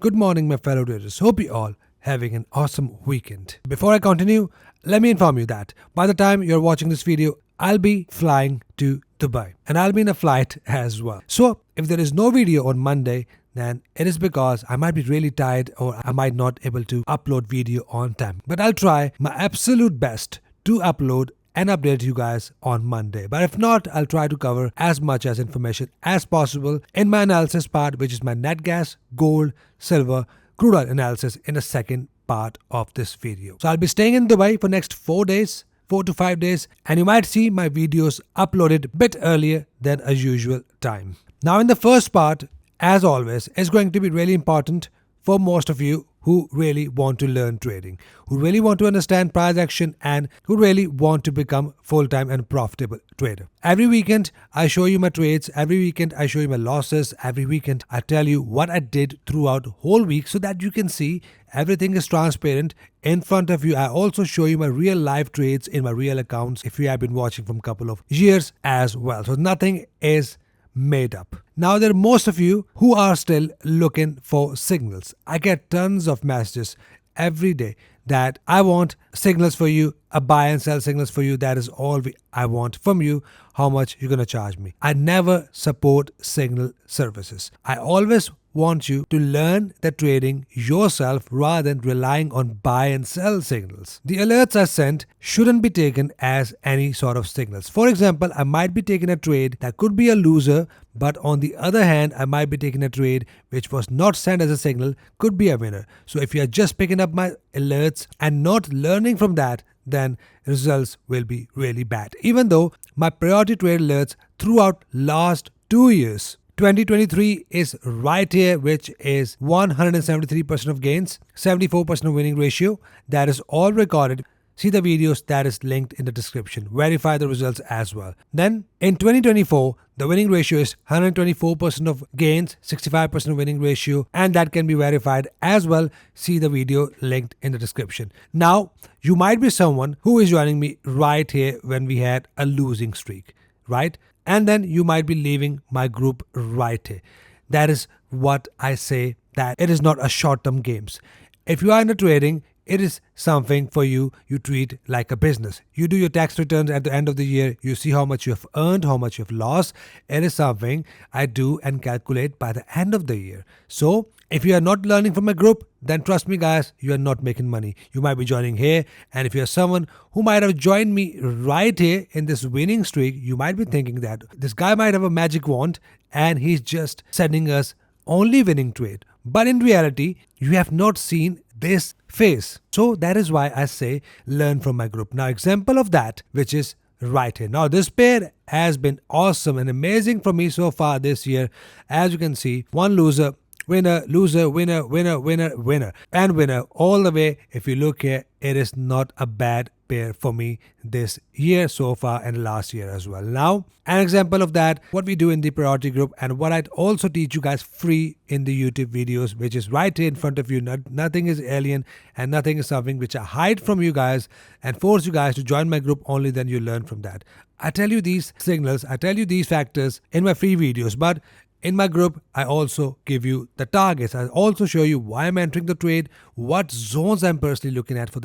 Good morning, my fellow traders. Hope you all having an awesome weekend. Before I continue, let me inform you that by the time you're watching this video, I'll be flying to Dubai and I'll be in a flight as well. So if there is no video on Monday, then it is because I might be really tired or I might not able to upload video on time. But I'll try my absolute best to upload and update you guys on Monday. But if not, I'll try to cover as much as information as possible in my analysis part, which is my net gas, gold, silver, crude oil analysis in the second part of this video. So I'll be staying in Dubai for next 4 days, 4 to 5 days, and you might see my videos uploaded a bit earlier than a usual time. Now in the first part, as always, is going to be really important for most of you who really want to learn trading, who really want to understand price action, and who really want to become full-time and profitable trader. Every weekend, I show you my trades. Every weekend, I show you my losses. Every weekend, I tell you what I did throughout the whole week so that you can see everything is transparent in front of you. I also show you my real live trades in my real accounts if you have been watching from a couple of years as well. So nothing is made up. Now there are most of you who are still looking for signals. I get tons of messages every day that I want signals for you, a buy and sell signals for you. That is all I want from you, how much you're going to charge me. I never support signal services. I always want you to learn the trading yourself rather than relying on buy and sell signals. The alerts I sent shouldn't be taken as any sort of signals. For example, I might be taking a trade that could be a loser, but on the other hand, I might be taking a trade which was not sent as a signal, could be a winner. So if you are just picking up my alerts and not learning from that, then results will be really bad. Even though my priority trade alerts throughout last 2 years, 2023 is right here, which is 173% of gains, 74% of winning ratio. That is all recorded. See the videos that is linked in the description. Verify the results as well. Then in 2024, the winning ratio is 124% of gains, 65% of winning ratio, and that can be verified as well. See the video linked in the description. Now, you might be someone who is joining me right here when we had a losing streak, right? And then you might be leaving my group right here. That is what I say, that it is not a short-term games. If you are in the trading, it is something for you. You treat like a business. You do your tax returns at the end of the year. You see how much you have earned, how much you have lost. It is something I do and calculate by the end of the year. So if you are not learning from a group, then trust me guys, you are not making money. You might be joining here, and if you are someone who might have joined me right here in this winning streak, you might be thinking that this guy might have a magic wand and he's just sending us only winning trade. But in reality, you have not seen this phase. So that is why I say learn from my group. Now example of that, which is right here. Now this pair has been awesome and amazing for me so far this year. As you can see, one loser, winner, loser, winner, winner, winner, winner, and winner all the way. If you look here, it is not a bad pair for me this year so far and last year as well. Now, an example of that, what we do in the priority group and what I'd also teach you guys free in the YouTube videos, which is right here in front of you. Nothing is alien and nothing is something which I hide from you guys and force you guys to join my group. Only then you learn from that. I tell you these signals, I tell you these factors in my free videos, but in my group, I also give you the targets. I also show you why I'm entering the trade, what zones I'm personally looking at for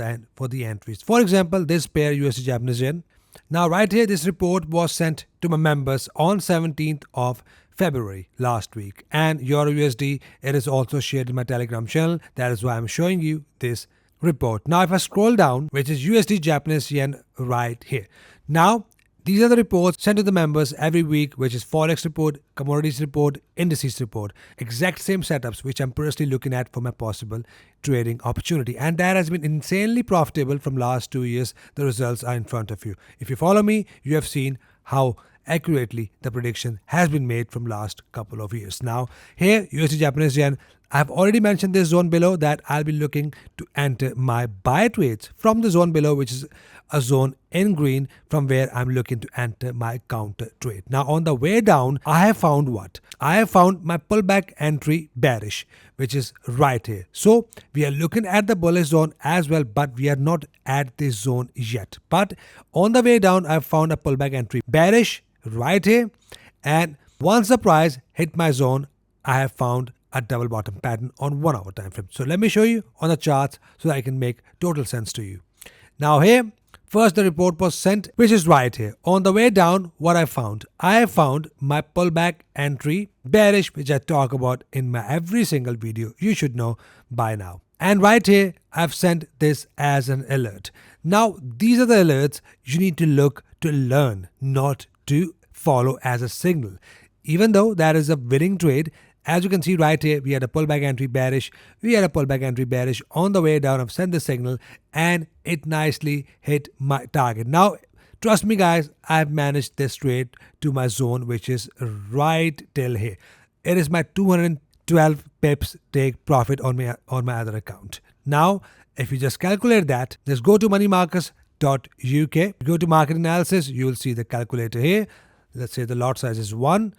the entries. For example, this pair USD Japanese yen. Now right here, this report was sent to my members on 17th of February last week. And EURJPY, it is also shared in my Telegram channel. That is why I'm showing you this report. Now if I scroll down, which is USD Japanese yen right here. Now, these are the reports sent to the members every week, which is Forex report, Commodities report, Indices report. Exact same setups, which I'm personally looking at for my possible trading opportunity. And that has been insanely profitable from last 2 years. The results are in front of you. If you follow me, you have seen how accurately the prediction has been made from last couple of years. Now, here, USD Japanese yen, I've already mentioned this zone below that I'll be looking to enter my buy trades from the zone below, which is a zone in green from where I'm looking to enter my counter trade. Now on the way down, I have found what? I have found my pullback entry bearish, which is right here. So we are looking at the bullish zone as well, but we are not at this zone yet. But on the way down, I've found a pullback entry bearish right here. And once the price hit my zone, I have found a double bottom pattern on 1 hour time frame. So let me show you on the charts so that I can make total sense to you. Now here, first the report was sent, which is right here. On the way down, what I found my pullback entry bearish, which I talk about in my every single video. You should know by now. And right here, I've sent this as an alert. Now, these are the alerts you need to look to learn, not to follow as a signal. Even though that is a winning trade, as you can see right here, we had a pullback entry bearish. We had a pullback entry bearish. On the way down, I've sent the signal and it nicely hit my target. Now, trust me guys, I've managed this trade to my zone, which is right till here. It is my 212 pips take profit on my other account. Now, if you just calculate that, just go to moneymarkers.uk, go to market analysis, you will see the calculator here. Let's say the lot size is 1.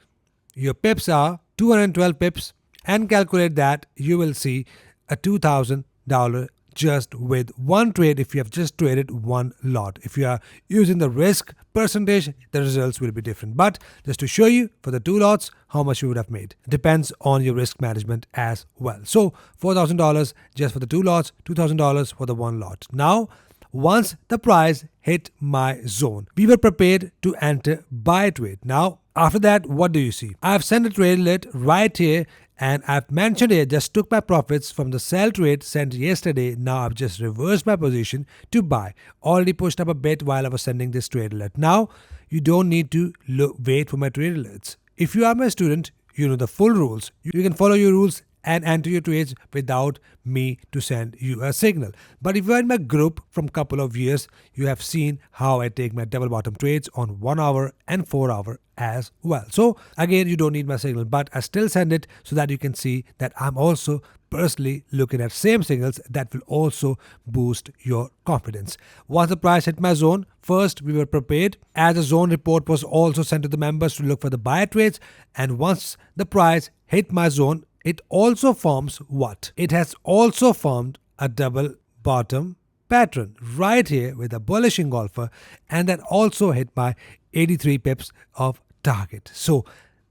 Your pips are 212 pips, and calculate that, you will see a $2,000 just with one trade if you have just traded one lot. If you are using the risk percentage, the results will be different. But just to show you for the 2 lots, how much you would have made. Depends on your risk management as well. So $4,000 just for the 2 lots, $2,000 for the 1 lot. Now, once the price hit my zone, we were prepared to enter buy trade. Now, after that, what do you see? I've sent a trade alert right here, and I've mentioned here, just took my profits from the sell trade sent yesterday. Now I've just reversed my position to buy. Already pushed up a bit while I was sending this trade alert. Now, you don't need to wait for my trade alerts. If you are my student, you know the full rules. You can follow your rules and enter your trades without me to send you a signal. But if you are in my group from couple of years, you have seen how I take my double bottom trades on 1 hour and 4 hour as well. So again, you don't need my signal, but I still send it so that you can see that I'm also personally looking at same signals that will also boost your confidence. Once the price hit my zone, first we were prepared as a zone report was also sent to the members to look for the buy trades, and once the price hit my zone, it also forms what? It has also formed a double bottom pattern right here with a bullish engulfer, and that also hit my 83 pips of target. So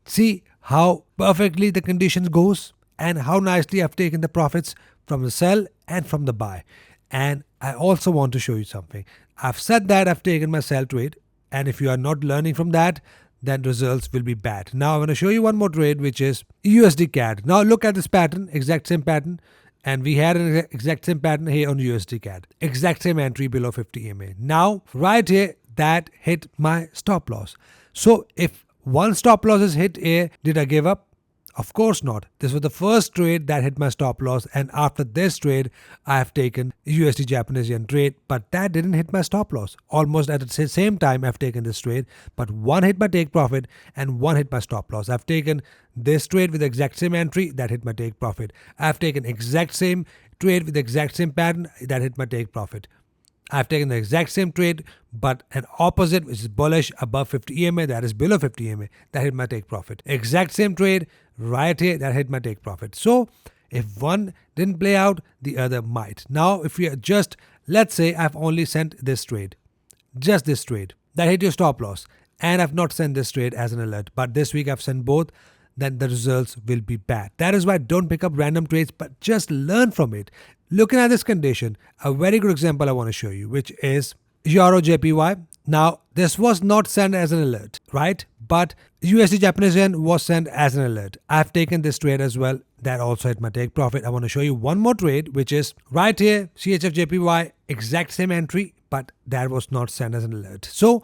see how perfectly the conditions goes and how nicely I've taken the profits from the sell and from the buy. And I also want to show you something. I've said that I've taken my sell trade, and if you are not learning from that, then results will be bad. Now I'm going to show you one more trade, which is USD CAD. Now look at this pattern, exact same pattern, and we had an exact same pattern here on USD CAD. Exact same entry below 50 EMA. Now right here, that hit my stop loss. So if one stop loss is hit here, did I give up? Of course not. This was the first trade that hit my stop loss, and after this trade, I have taken USD Japanese yen trade, but that didn't hit my stop loss. Almost at the same time, I've taken this trade, but one hit my take profit and one hit my stop loss. I've taken this trade with the exact same entry that hit my take profit. I've taken exact same trade with the exact same pattern that hit my take profit. I've taken the exact same trade, but an opposite, which is bullish above 50 EMA, that is below 50 EMA, that hit my take profit. Exact same trade right here, that hit my take profit. So if one didn't play out, the other might. Now, if we are just, let's say I've only sent this trade, just this trade, that hit your stop loss, and I've not sent this trade as an alert, but this week I've sent both, then the results will be bad. That is why don't pick up random trades, but just learn from it. Looking at this condition, a very good example I want to show you, which is EURJPY. Now, this was not sent as an alert, right? But USD Japanese yen was sent as an alert. I've taken this trade as well. That also hit my take profit. I want to show you one more trade, which is right here, CHF JPY, exact same entry, but that was not sent as an alert. So,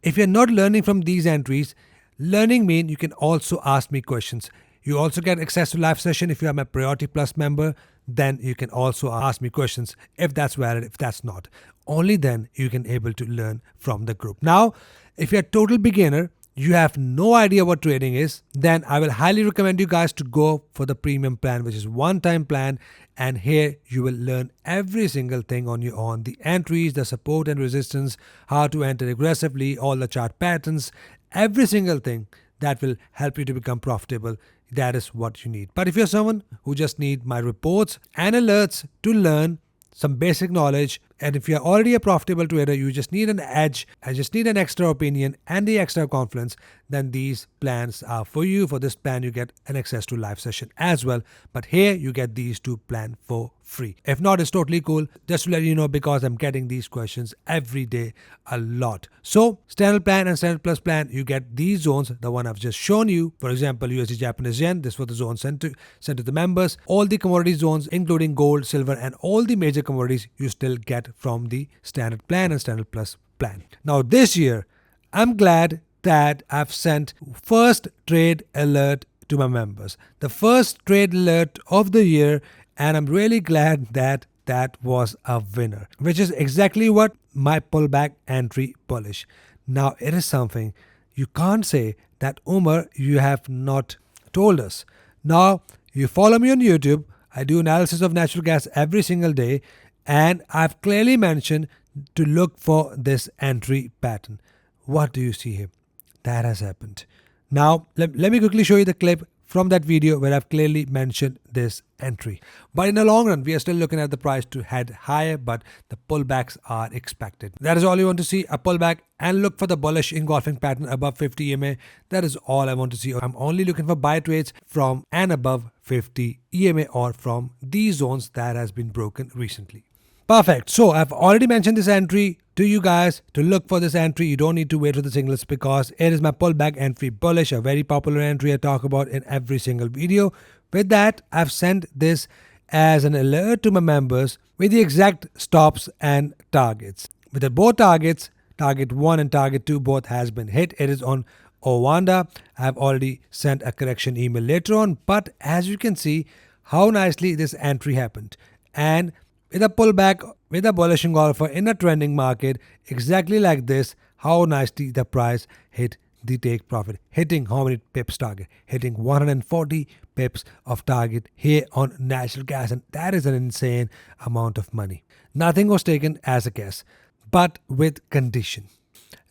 if you're not learning from these entries, learning means you can also ask me questions. You also get access to live session if you are my Priority Plus member. Then you can also ask me questions if that's valid, if that's not. Only then you can able to learn from the group. Now, if you're a total beginner, you have no idea what trading is, then I will highly recommend you guys to go for the premium plan, which is one-time plan. And here you will learn every single thing on your own. The entries, the support and resistance, how to enter aggressively, all the chart patterns, every single thing that will help you to become profitable. That is what you need. But if you're someone who just need my reports and alerts to learn, some basic knowledge, and if you're already a profitable trader, you just need an edge, I just need an extra opinion and the extra confidence, then these plans are for you. For this plan, you get an access to live session as well. But here you get these two plans for free. If not, it's totally cool. Just to let you know, because I'm getting these questions every day a lot. So standard plan and standard plus plan, you get these zones, the one I've just shown you. For example, USD Japanese yen, this was the zone sent to the members. All the commodity zones, including gold, silver, and all the major commodities, you still get from the standard plan and standard plus plan. Now this year, I'm glad that I've sent first trade alert to my members. The first trade alert of the year, and I'm really glad that that was a winner, which is exactly what my pullback entry bullish. Now it is something you can't say that Umar, you have not told us. Now you follow me on YouTube. I do analysis of natural gas every single day, and I've clearly mentioned to look for this entry pattern. What do you see here? That has happened. Now let me quickly show you the clip from that video where I've clearly mentioned this entry. But in the long run, we are still looking at the price to head higher, but the pullbacks are expected. That is all you want to see, a pullback, and look for the bullish engulfing pattern above 50 EMA. That is all I want to see. I'm only looking for buy trades from and above 50 EMA or from these zones that has been broken recently. Perfect. So I've already mentioned this entry to you guys to look for this entry. You don't need to wait for the signals because it is my pullback entry bullish, a very popular entry I talk about in every single video. With that, I've sent this as an alert to my members with the exact stops and targets. With the both targets, target 1 and target 2 both has been hit. It is on Owanda. I've already sent a correction email later on, but as you can see how nicely this entry happened. And with a pullback, with a bullish engulfer in a trending market, exactly like this, how nicely the price hit the take profit. Hitting how many pips target? Hitting 140 pips of target here on natural gas, and that is an insane amount of money. Nothing was taken as a guess, but with condition.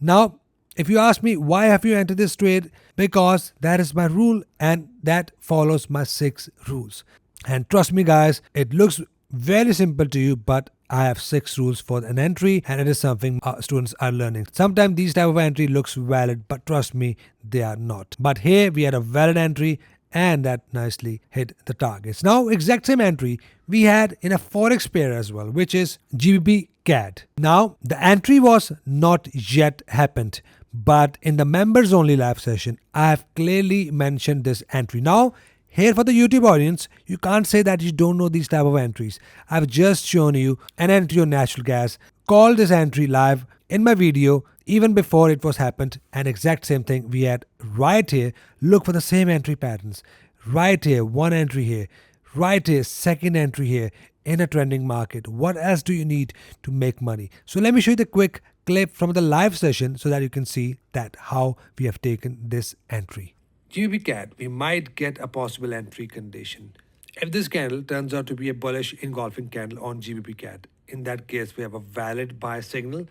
Now, if you ask me why have you entered this trade, because that is my rule and that follows my 6 rules. And trust me guys, it looks very simple to you, but I have 6 rules for an entry, and it is something students are learning. Sometimes these type of entry looks valid, but trust me, they are not. But here we had a valid entry and that nicely hit the targets. Now exact same entry we had in a forex pair as well, which is GBPCAD. Now the entry was not yet happened, but in the members only live session I have clearly mentioned this entry. Now here for the YouTube audience, you can't say that you don't know these type of entries. I've just shown you an entry on natural gas, called this entry live in my video even before it was happened, and exact same thing we had right here. Look for the same entry patterns. Right here, one entry here. Right here, second entry here in a trending market. What else do you need to make money? So let me show you the quick clip from the live session so that you can see that how we have taken this entry. GBPCAD, we might get a possible entry condition. If this candle turns out to be a bullish engulfing candle on GBPCAD, in that case we have a valid buy signal,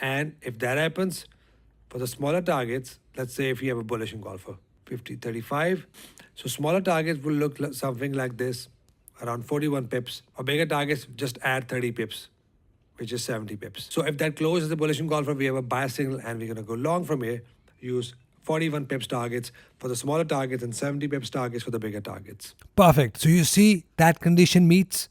and if that happens, for the smaller targets, let's say if you have a bullish engulfer, 50.35, so smaller targets will look like something like this, around 41 pips, or bigger targets just add 30 pips, which is 70 pips. So if that closes the bullish engulfer, we have a buy signal and we're going to go long from here, use 41 pips targets for the smaller targets and 70 pips targets for the bigger targets. Perfect. So you see that condition meets.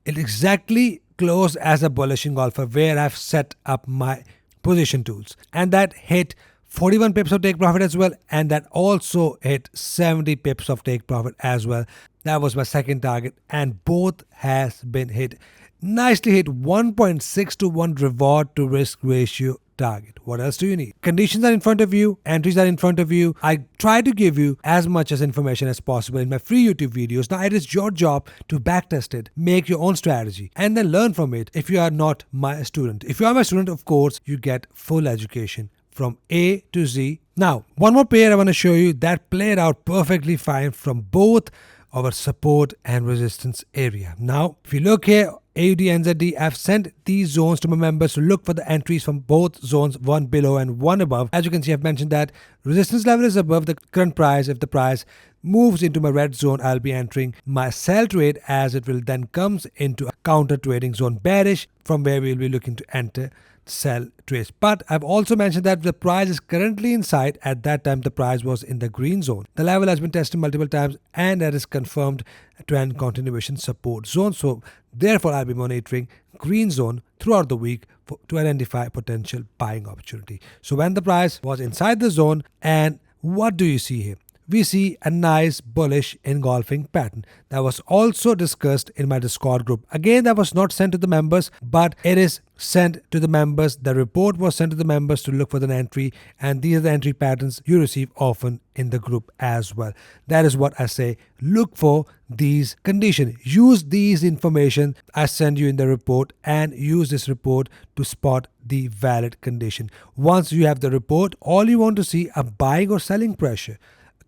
It exactly closed as a bullish engulfer where I've set up my position tools. And that hit 41 pips of take profit as well. And that also hit 70 pips of take profit as well. That was my second target. And both has been hit. Nicely hit 1.6 to 1 reward to risk ratio target. What else do you need? Conditions are in front of you, entries are in front of you. I try to give you as much as information as possible in my free YouTube videos. Now it is your job to backtest it, make your own strategy, and then learn from it if you are not my student. If you are my student, of course, you get full education from A to Z. Now, one more pair I want to show you that played out perfectly fine from both our support and resistance area. Now, if you look here, AUDNZD, I've sent these zones to my members to look for the entries from both zones, one below and one above. As you can see, I've mentioned that resistance level is above the current price. If the price moves into my red zone, I'll be entering my sell trade, as it will then comes into a counter trading zone bearish, from where we will be looking to enter sell trades. But I've also mentioned that the price is currently inside. At that time the price was in the green zone. The level has been tested multiple times and that is confirmed trend continuation support zone. So therefore I'll be monitoring green zone throughout the week to identify potential buying opportunity. So when the price was inside the zone, and what do you see here? We see a nice bullish engulfing pattern that was also discussed in my Discord group. Again, that was not sent to the members, but it is sent to the members. The report was sent to the members to look for the entry, and these are the entry patterns you receive often in the group as well. That is what I say. Look for these conditions. Use these information I send you in the report and use this report to spot the valid condition. Once you have the report, all you want to see are buying or selling pressure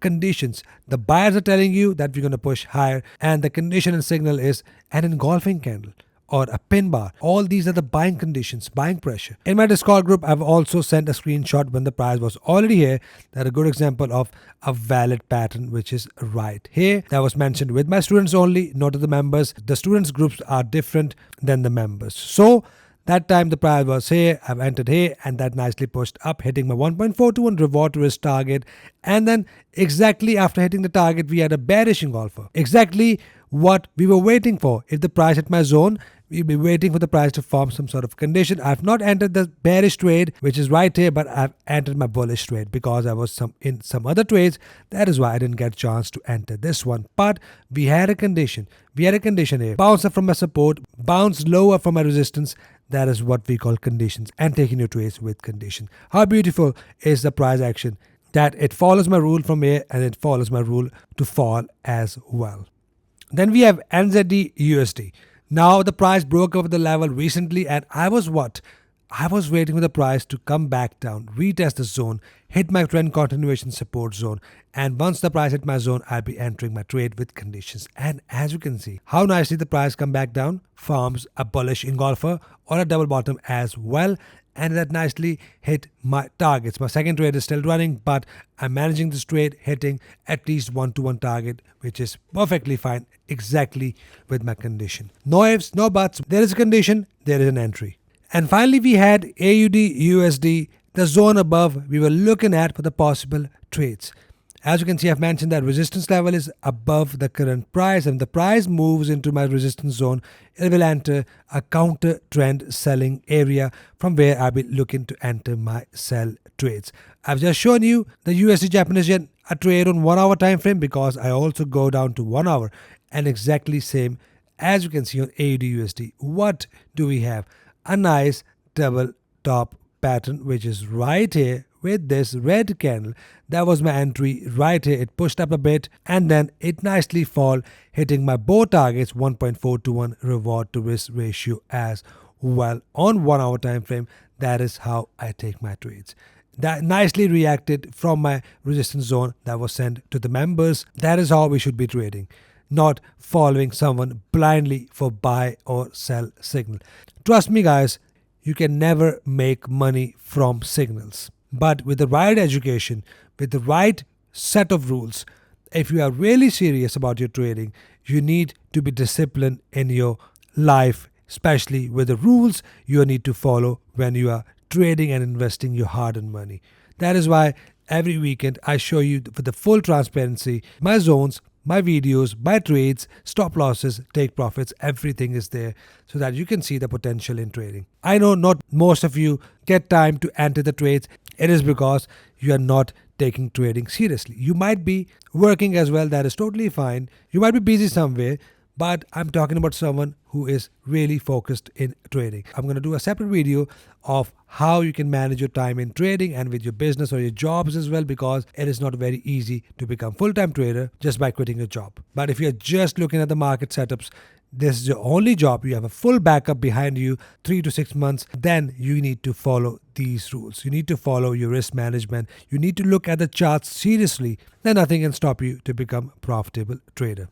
conditions. The buyers are telling you that we're going to push higher, and the condition and signal is an engulfing candle or a pin bar. All these are the buying conditions, buying pressure. In my Discord group, I've also sent a screenshot when the price was already here. That's a good example of a valid pattern, which is right here. That was mentioned with my students only, not to the members. The students groups are different than the members. So that time the price was here, I've entered here, and that nicely pushed up, hitting my 1.421 reward to risk target. And then exactly after hitting the target, we had a bearish engulfer. Exactly what we were waiting for. If the price hit my zone, we'll be waiting for the price to form some sort of condition. I've not entered the bearish trade, which is right here, but I've entered my bullish trade because I was in some other trades. That is why I didn't get a chance to enter this one. But we had a condition. We had a condition here. Bounce up from my support, bounce lower from my resistance. That is what we call conditions, and taking your trades with condition. How beautiful is the price action that it follows my rule from here and it follows my rule to fall as well. Then we have NZDUSD. Now the price broke over the level recently, and I was waiting for the price to come back down, retest the zone, hit my trend continuation support zone, and once the price hit my zone, I'll be entering my trade with conditions. And as you can see, how nicely the price come back down, forms a bullish engulfer or a double bottom as well, and that nicely hit my targets. My second trade is still running, but I'm managing this trade, hitting at least 1-to-1 target, which is perfectly fine, exactly with my condition. No ifs, no buts. There is a condition, there is an entry. And finally, we had AUDUSD, the zone above we were looking at for the possible trades. As you can see, I've mentioned that resistance level is above the current price, and the price moves into my resistance zone, it will enter a counter trend selling area from where I'll be looking to enter my sell trades. I've just shown you the USD Japanese yen, a trade on 1 hour time frame, because I also go down to 1 hour, and exactly same as you can see on AUDUSD. What do we have? A nice double top pattern, which is right here with this red candle. That was my entry right here. It pushed up a bit and then it nicely fall, hitting my both targets, 1.421 reward to risk ratio as well on 1 hour time frame. That is how I take my trades. That nicely reacted from my resistance zone that was sent to the members. That is how we should be trading, not following someone blindly for buy or sell signal. Trust me guys, you can never make money from signals. But with the right education, with the right set of rules, if you are really serious about your trading, you need to be disciplined in your life, especially with the rules you need to follow when you are trading and investing your hard-earned money. That is why every weekend I show you for the full transparency, my zones, my videos, my trades, stop losses, take profits, everything is there so that you can see the potential in trading. I know not most of you get time to enter the trades. It is because you are not taking trading seriously. You might be working as well, that is totally fine. You might be busy somewhere, but I'm talking about someone who is really focused in trading. I'm going to do a separate video of how you can manage your time in trading and with your business or your jobs as well, because it is not very easy to become full-time trader just by quitting your job. But if you're just looking at the market setups, this is your only job, you have a full backup behind you, 3 to 6 months, then you need to follow these rules. You need to follow your risk management. You need to look at the charts seriously. Then nothing can stop you to become a profitable trader.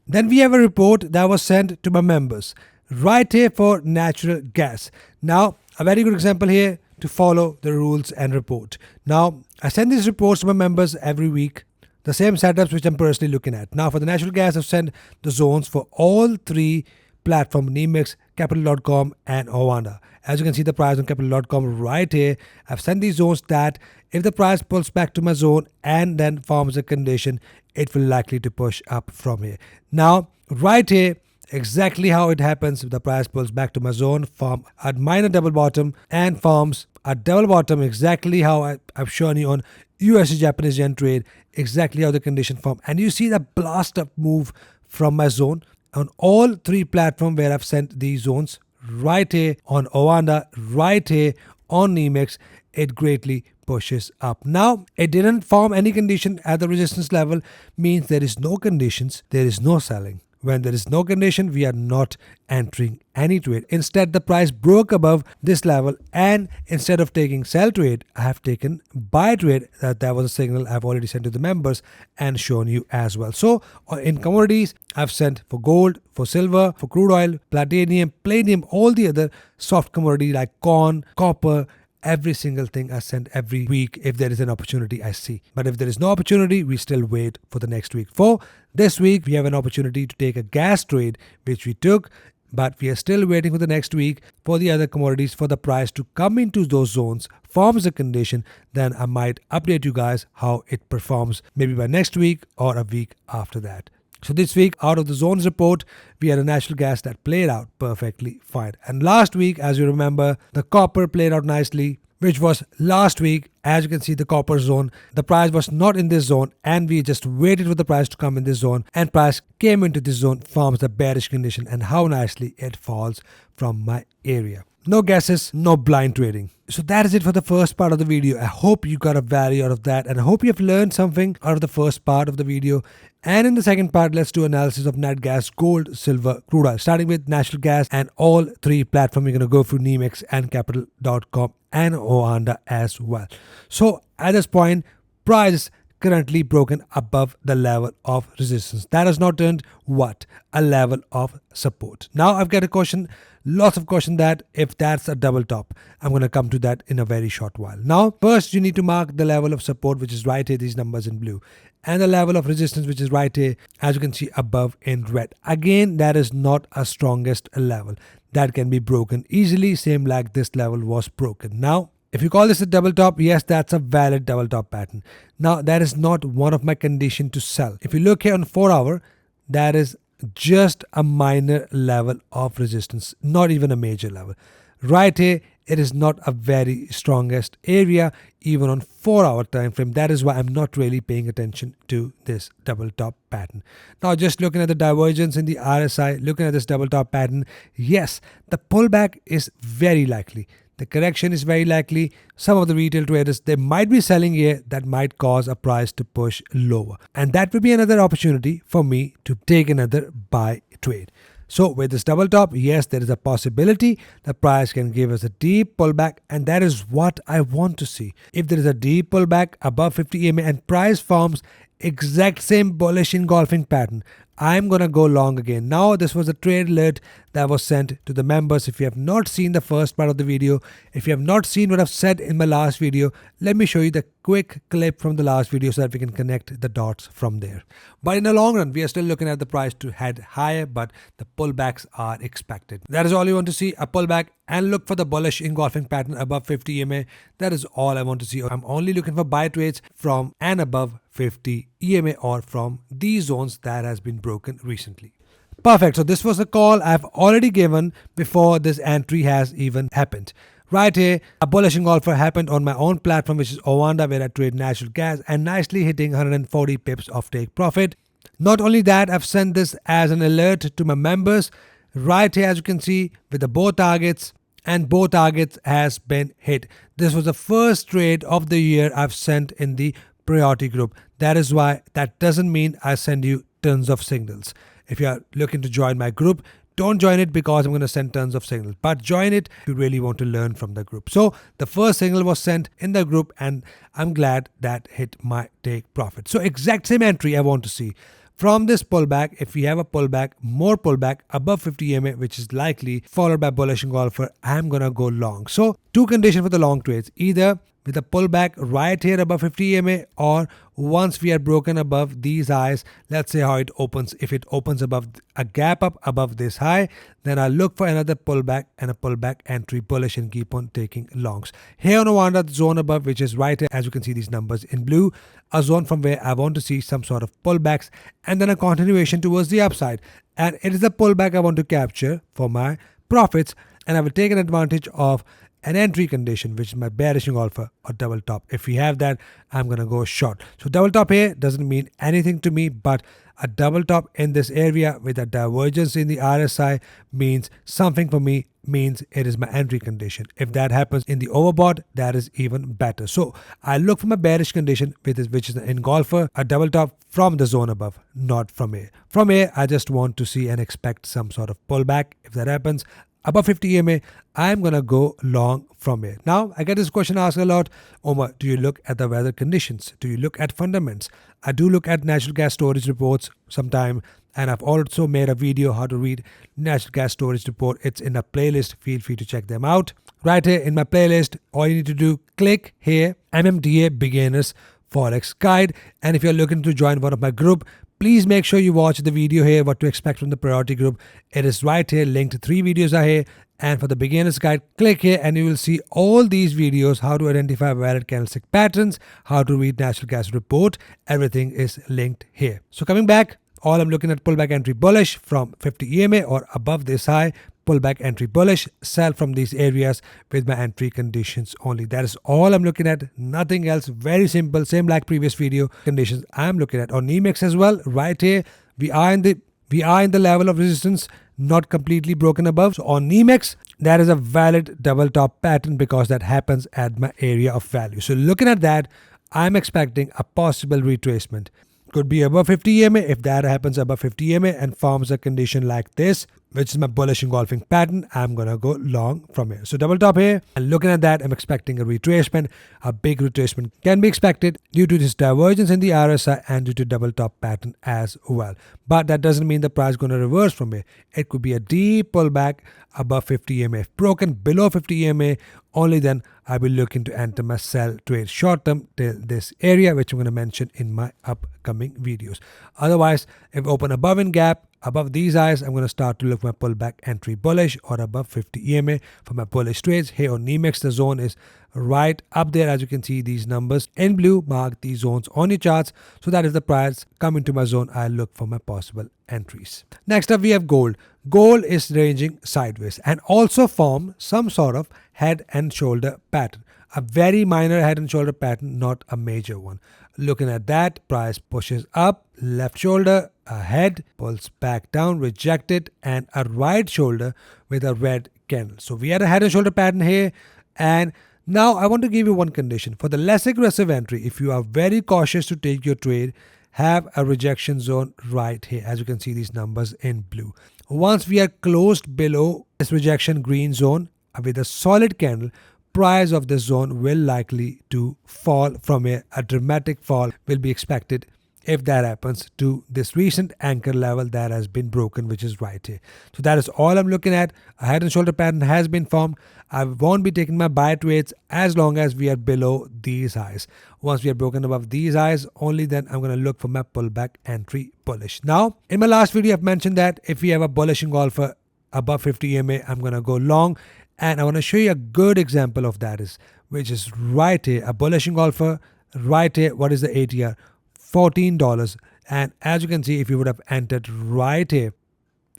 Then we have a report that was sent to my members right here for natural gas. Now, a very good example here to follow the rules and report. Now, I send these reports to my members every week. The same setups which I'm personally looking at. Now for the natural gas, I've sent the zones for all 3 platform, Nemex, Capital.com and Owanda. As you can see the price on Capital.com right here, I've sent these zones that if the price pulls back to my zone and then forms a condition, it will likely to push up from here. Now, right here, exactly how it happens if the price pulls back to my zone, form a minor double bottom and forms a double bottom, exactly how I've shown you on USD Japanese yen trade, exactly how the condition form. And you see the blast up move from my zone on all three platforms where I've sent these zones, right here on Owanda, right here on Nemex, it greatly pushes up. Now, it didn't form any condition at the resistance level, means there is no conditions, there is no selling. When there is no condition, we are not entering any trade. Instead, the price broke above this level, and instead of taking sell trade, I have taken buy trade. That was a signal I've already sent to the members and shown you as well. So in commodities, I've sent for gold, for silver, for crude oil, platinum, palladium, all the other soft commodities like corn, copper, every single thing I send every week if there is an opportunity I see. But if there is no opportunity, we still wait for the next week. For this week, we have an opportunity to take a gas trade, which we took, but we are still waiting for the next week for the other commodities for the price to come into those zones, forms a condition, then I might update you guys how it performs maybe by next week or a week after that. So this week, out of the zones report, we had a natural gas that played out perfectly fine. And last week, as you remember, the copper played out nicely, which was last week. As you can see, the copper zone, the price was not in this zone and we just waited for the price to come in this zone, and price came into this zone, forms the bearish condition, and how nicely it falls from my area. No guesses, no blind trading. So that is it for the first part of the video. I hope you got a value out of that, and I hope you have learned something out of the first part of the video. And in the second part, let's do analysis of nat gas, gold, silver, crude oil, starting with natural gas and all three platforms. We're going to go through Nemex and Capital.com and Owanda as well. So at this point, price currently broken above the level of resistance. That has now turned what? A level of support. Now I've got a question, lots of question that if that's a double top. I'm going to come to that in a very short while. Now, first you need to mark the level of support, which is right here, these numbers in blue, and the level of resistance, which is right here, as you can see above in red. Again, that is not a strongest level. That can be broken easily, same like this level was broken. Now, if you call this a double top, yes, that's a valid double top pattern. Now, that is not one of my conditions to sell. If you look here on 4 hour, that is just a minor level of resistance, not even a major level. Right here, it is not a very strongest area, even on 4 hour time frame. That is why I'm not really paying attention to this double top pattern. Now, just looking at the divergence in the RSI, looking at this double top pattern, yes, the pullback is very likely. The correction is very likely. Some of the retail traders, they might be selling here, that might cause a price to push lower. And that would be another opportunity for me to take another buy trade. So with this double top, yes, there is a possibility the price can give us a deep pullback, and that is what I want to see. If there is a deep pullback above 50 EMA and price forms exact same bullish engulfing pattern, I'm gonna go long again. Now, this was a trade alert that was sent to the members. If you have not seen the first part of the video, if you have not seen what I've said in my last video, let me show you the quick clip from the last video so that we can connect the dots from there. But in the long run, we are still looking at the price to head higher, but the pullbacks are expected. That is all you want to see, a pullback, and look for the bullish engulfing pattern above 50 EMA. That is all I want to see. I'm only looking for buy trades from and above 50 EMA or from these zones that has been broken recently. Perfect. So this was a call I've already given before this entry has even happened. Right here, a bullish engulfer happened on my own platform, which is Owanda, where I trade natural gas, and nicely hitting 140 pips of take profit. Not only that, I've sent this as an alert to my members. Right here, as you can see, with the both targets, and both targets has been hit. This was the first trade of the year I've sent in the priority group. That is why, that doesn't mean I send you tons of signals. If you are looking to join my group, don't join it because I'm going to send tons of signals, but join it if you really want to learn from the group. So the first signal was sent in the group, and I'm glad that hit my take profit. So exact same entry I want to see. From this pullback, if we have a pullback, more pullback above 50 EMA, which is likely, followed by bullish engulfer, I'm going to go long. So two conditions for the long trades. Either with a pullback right here above 50 EMA, or once we are broken above these highs, let's say how it opens. If it opens above a gap up above this high, then I'll look for another pullback and a pullback entry bullish and keep on taking longs. Here on the zone above, which is right here, as you can see these numbers in blue, a zone from where I want to see some sort of pullbacks and then a continuation towards the upside. And it is the pullback I want to capture for my profits, and I will take an advantage of an entry condition, which is my bearish engulfer or double top. If we have that, I'm going to go short. So double top here doesn't mean anything to me, but a double top in this area with a divergence in the RSI means something for me, means it is my entry condition. If that happens in the overbought, that is even better. So I look for my bearish condition, which is an engulfer, a double top from the zone above, not from here. From here, I just want to see and expect some sort of pullback. If that happens above 50 EMA, I'm going to go long from here. Now, I get this question asked a lot. Omar, do you look at the weather conditions? Do you look at fundamentals? I do look at natural gas storage reports sometime, and I've also made a video how to read natural gas storage report. It's in a playlist. Feel free to check them out. Right here in my playlist, all you need to do, click here, MMDA Beginners Forex Guide. And if you're looking to join one of my group, please make sure you watch the video here, what to expect from the priority group. It is right here, linked. 3 videos are here. And for the beginner's guide, click here and you will see all these videos, how to identify valid candlestick patterns, how to read natural gas report. Everything is linked here. So coming back, all I'm looking at pullback entry bullish from 50 EMA or above this high, pullback entry bullish, sell from these areas with my entry conditions only. That is all I'm looking at, nothing else. Very simple, same like previous video conditions I'm looking at. On NEMEX as well, right here, we are in the level of resistance, not completely broken above. So on NEMEX, that is a valid double top pattern because that happens at my area of value. So looking at that, I'm expecting a possible retracement. Could be above 50 EMA. If that happens above 50 EMA and forms a condition like this, which is my bullish engulfing pattern, I'm going to go long from here. So double top here, and looking at that, I'm expecting a retracement. A big retracement can be expected due to this divergence in the RSI and due to double top pattern as well. But that doesn't mean the price is going to reverse from here. It could be a deep pullback above 50 EMA. If broken below 50 EMA, only then I will look into enter my sell trade short term till this area, which I'm going to mention in my upcoming videos. Otherwise, if open above in gap, above these highs, I'm going to start to look for my pullback entry bullish or above 50 EMA for my bullish trades. Here on NEMEX, the zone is right up there. As you can see, these numbers in blue mark these zones on your charts. So that if the price come into my zone, I'll look for my possible entries. Next up, we have gold. Gold is ranging sideways and also form some sort of head and shoulder pattern. A very minor head and shoulder pattern, not a major one. Looking at that, price pushes up, left shoulder, a head, pulls back down, rejected, and a right shoulder with a red candle. So we had a head and shoulder pattern here, and now I want to give you one condition. For the less aggressive entry, if you are very cautious to take your trade, have a rejection zone right here. As you can see, these numbers in blue. Once we are closed below this rejection green zone with a solid candle, price of this zone will likely to fall from here. A dramatic fall will be expected if that happens to this recent anchor level that has been broken, which is right here. So that is all I'm looking at. A head and shoulder pattern has been formed. I won't be taking my buy trades as long as we are below these highs. Once we are broken above these highs, only then I'm going to look for my pullback entry bullish. Now, in my last video, I've mentioned that if we have a bullish engulfer above 50 EMA, I'm going to go long. And I want to show you a good example of that, which is right here, a bullish engulfer right here. What is the ATR? $14. And as you can see, if you would have entered right here,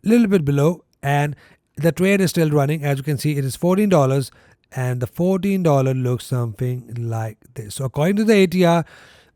a little bit below, and the trade is still running, as you can see, it is $14, and the $14 looks something like this. So according to the ATR,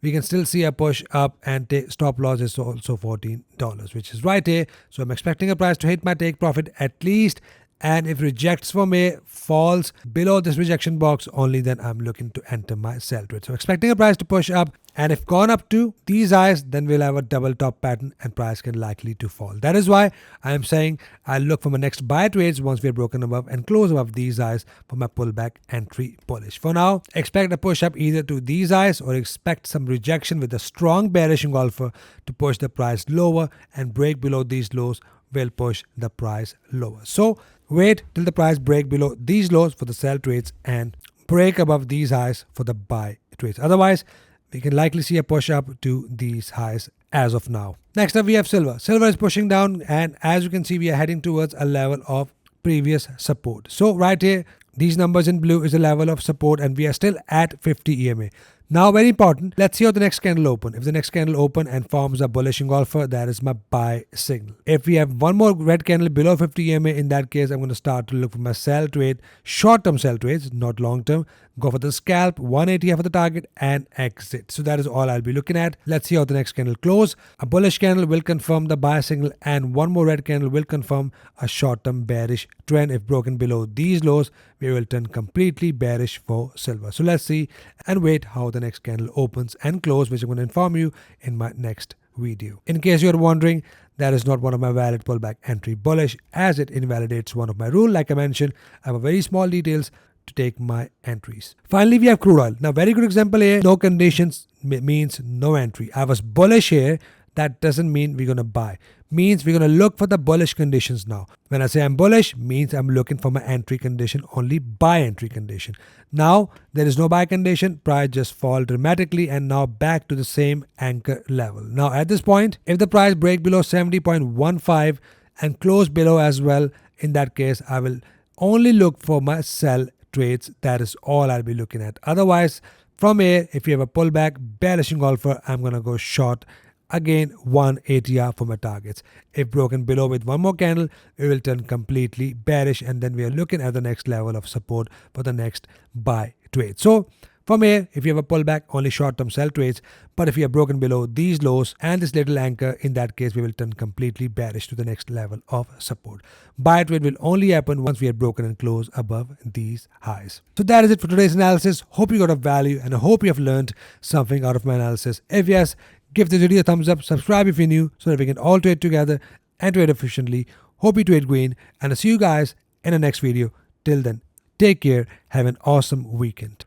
we can still see a push up, and stop loss is also $14, which is right here. So I'm expecting a price to hit my take profit at least. And if rejects from here, falls below this rejection box, only then I'm looking to enter my sell trade. So expecting a price to push up, and if gone up to these highs, then we'll have a double top pattern and price can likely to fall. That is why I am saying I'll look for my next buy trades once we're broken above and close above these highs for my pullback entry bullish. For now, expect a push up either to these highs or expect some rejection with a strong bearish engulfer to push the price lower, and break below these lows will push the price lower. So wait till the price break below these lows for the sell trades and break above these highs for the buy trades. Otherwise, we can likely see a push up to these highs as of now. Next up, we have silver. Silver is pushing down, and as you can see, we are heading towards a level of previous support. So right here, these numbers in blue is a level of support, and we are still at 50 EMA. Now, very important, let's see how the next candle open. If the next candle open and forms a bullish engulfer, that is my buy signal. If we have one more red candle below 50 EMA, in that case, I'm going to start to look for my sell trade, short-term sell trades, not long-term. Go for the scalp, 180 for the target, and exit. So that is all I'll be looking at. Let's see how the next candle close. A bullish candle will confirm the buy signal, and one more red candle will confirm a short-term bearish trend. If broken below these lows, we will turn completely bearish for silver. So let's see and wait how the next candle opens and close, which I'm going to inform you in my next video. In case you're wondering, that is not one of my valid pullback entry bullish, as it invalidates one of my rule. Like I mentioned, I have a very small details to take my entries. Finally, we have crude oil. Now, very good example here. No conditions means no entry. I was bullish here. That doesn't mean we're going to buy. Means we're going to look for the bullish conditions now. When I say I'm bullish, means I'm looking for my entry condition, only buy entry condition. Now, there is no buy condition. Price just fall dramatically and now back to the same anchor level. Now, at this point, if the price break below 70.15 and close below as well, in that case, I will only look for my sell trades. That is all I'll be looking at. Otherwise, from here, if you have a pullback, bearish engulfer, I'm going to go short. Again, 180 for my targets. If broken below with one more candle, we will turn completely bearish, and then we are looking at the next level of support for the next buy trade. So from here, if you have a pullback, only short-term sell trades. But if you are broken below these lows and this little anchor, in that case, we will turn completely bearish to the next level of support. Buy trade will only happen once we are broken and close above these highs. So that is it for today's analysis. Hope you got a value, and I hope you have learned something out of my analysis. If yes, give this video a thumbs up, subscribe if you're new, so that we can all trade together and trade efficiently. Hope you trade green, and I'll see you guys in the next video. Till then, take care, have an awesome weekend.